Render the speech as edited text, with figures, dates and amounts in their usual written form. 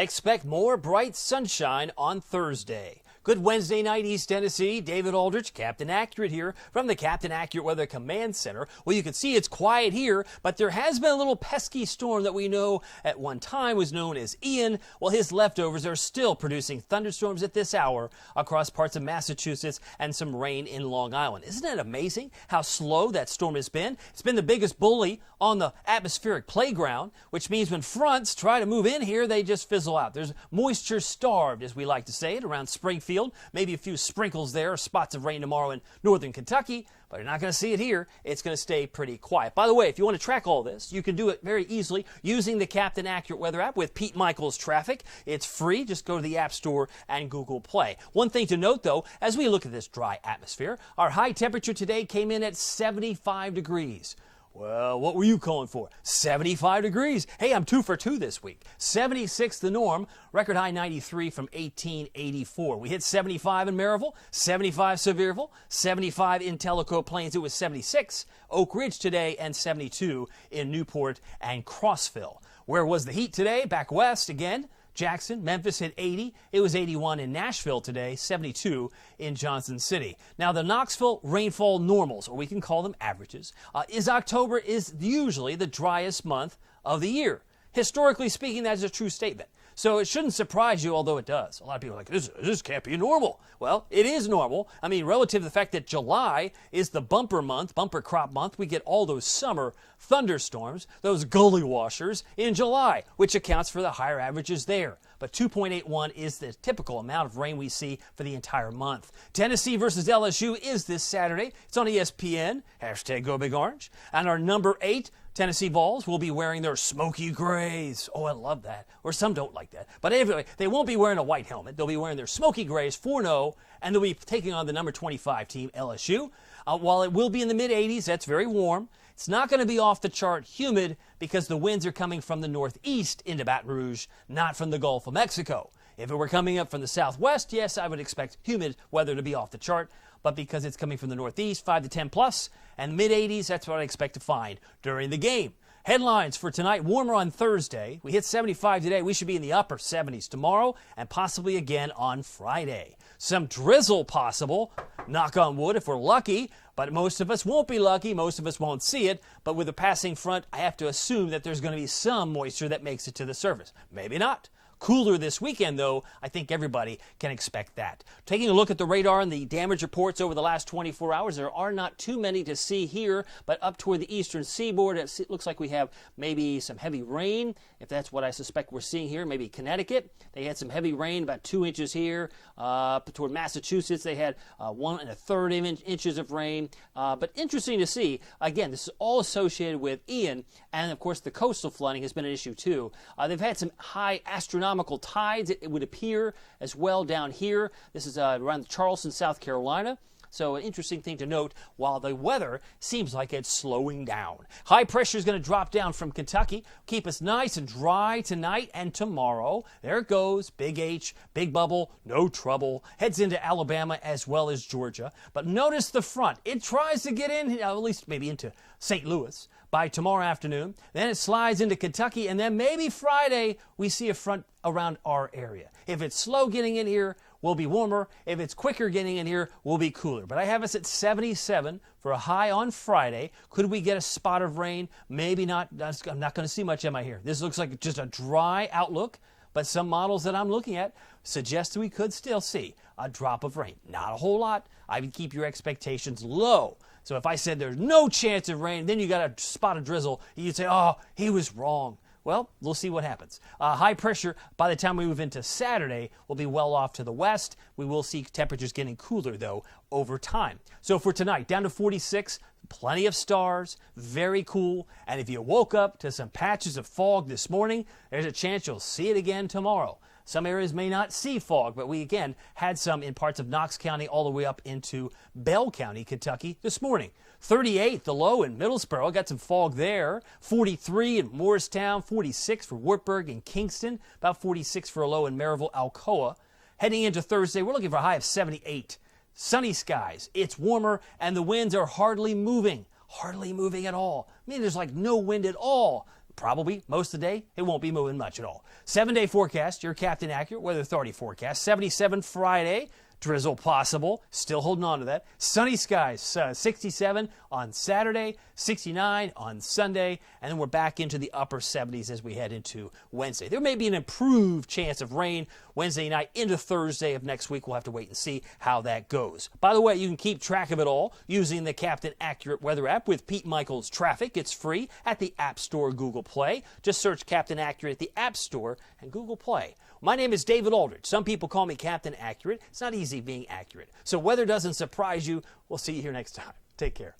Expect more bright sunshine on Thursday. Good Wednesday night, East Tennessee. David Aldrich, Captain Accurate here from the Captain Accurate Weather Command Center. Well, you can see it's quiet here, but there has been a little pesky storm that we know at one time was known as Ian. Well, his leftovers are still producing thunderstorms at this hour across parts of Massachusetts and some rain in Long Island. Isn't it amazing how slow that storm has been? It's been the biggest bully on the atmospheric playground, which means when fronts try to move in here, they just fizzle out. There's moisture starved, as we like to say it, around Springfield. Maybe a few sprinkles there, spots of rain tomorrow in northern Kentucky, but you're not going to see it here. It's going to stay pretty quiet. By the way, if you want to track all this, you can do it very easily using the Captain Accurate Weather app with Pete Michaels Traffic. It's free. Just go to the App Store and Google Play. One thing to note, though, as we look at this dry atmosphere, our high temperature today came in at 75 degrees. Well, what were you calling for? 75 degrees. Hey, I'm 2 for 2 this week. 76 the norm. Record high 93 from 1884. We hit 75 in Maryville, 75 Sevierville, 75 in Tellico Plains. It was 76. Oak Ridge today and 72 in Newport and Crossville. Where was the heat today? Back west again. Jackson, Memphis hit 80. It was 81 in Nashville today, 72 in Johnson City. Now, the Knoxville rainfall normals, or we can call them averages, October is usually the driest month of the year. Historically speaking, that is a true statement. So it shouldn't surprise you, although it does. A lot of people are like, this can't be normal. Well, it is normal. I mean, relative to the fact that July is the bumper month, bumper crop month, we get all those summer thunderstorms, those gully washers in July, which accounts for the higher averages there. But 2.81 is the typical amount of rain we see for the entire month. Tennessee versus LSU is this Saturday. It's on ESPN, #GoBigOrange. And our number 8 Tennessee Vols will be wearing their smoky grays. Oh, I love that. Or some don't like that. But anyway, they won't be wearing a white helmet. They'll be wearing their smoky grays 4-0, and they'll be taking on the number 25 team, LSU. While it will be in the mid-80s, that's very warm. It's not going to be off the chart humid because the winds are coming from the northeast into Baton Rouge, not from the Gulf of Mexico. If it were coming up from the southwest, yes, I would expect humid weather to be off the chart. But because it's coming from the northeast, 5 to 10 plus, and mid-80s, that's what I expect to find during the game. Headlines for tonight: warmer on Thursday. We hit 75 today. We should be in the upper 70s tomorrow and possibly again on Friday. Some drizzle possible, knock on wood if we're lucky, but most of us won't be lucky. Most of us won't see it. But with a passing front, I have to assume that there's going to be some moisture that makes it to the surface. Maybe not. Cooler this weekend, though. I think everybody can expect that. Taking a look at the radar and the damage reports over the last 24 hours, there are not too many to see here, but up toward the eastern seaboard, it looks like we have maybe some heavy rain, if that's what I suspect we're seeing here. Maybe Connecticut, they had some heavy rain, about 2 inches here. Up toward Massachusetts, they had 1 1/3 inches of rain. But interesting to see. Again, this is all associated with Ian, and of course the coastal flooding has been an issue too. They've had some high astronomical tides, it would appear, as well down here. This is around Charleston, South Carolina. So an interesting thing to note, while the weather seems like it's slowing down. High pressure is going to drop down from Kentucky, keep us nice and dry tonight and tomorrow. There it goes, big H, big bubble, no trouble. Heads into Alabama as well as Georgia. But notice the front. It tries to get in, at least maybe into St. Louis by tomorrow afternoon. Then it slides into Kentucky, and then maybe Friday we see a front around our area. If it's slow getting in here, we'll be warmer. If it's quicker getting in here, we'll be cooler. But I have us at 77 for a high on Friday. Could we get a spot of rain? Maybe not. I'm not going to see much, am I here? This looks like just a dry outlook, but some models that I'm looking at suggest we could still see a drop of rain. Not a whole lot. I would keep your expectations low. So if I said there's no chance of rain, then you got a spot of drizzle, you'd say, oh, he was wrong. Well, we'll see what happens. High pressure, by the time we move into Saturday, will be well off to the west. We will see temperatures getting cooler, though, over time. So for tonight, down to 46, plenty of stars, very cool. And if you woke up to some patches of fog this morning, there's a chance you'll see it again tomorrow. Some areas may not see fog, but we again had some in parts of Knox County all the way up into Bell County, Kentucky this morning. 38, the low in Middlesboro, got some fog there. 43 in Morristown, 46 for Wartburg and Kingston, about 46 for a low in Maryville, Alcoa. Heading into Thursday, we're looking for a high of 78. Sunny skies, it's warmer, and the winds are hardly moving at all. I mean, there's like no wind at all. probably most of the day, it won't be moving much at all. 7-day forecast, your Captain Accurate Weather Authority forecast. 77 Friday. Drizzle possible, still holding on to that. Sunny skies, 67 on Saturday, 69 on Sunday, and then we're back into the upper 70s as we head into Wednesday. There may be an improved chance of rain Wednesday night into Thursday of next week. We'll have to wait and see how that goes. By the way, you can keep track of it all using the Captain Accurate Weather app with Pete Michaels Traffic. It's free at the App Store, Google Play. Just search Captain Accurate at the App Store and Google Play. My name is David Aldrich. Some people call me Captain Accurate. It's not easy being accurate. So weather doesn't surprise you. We'll see you here next time. Take care.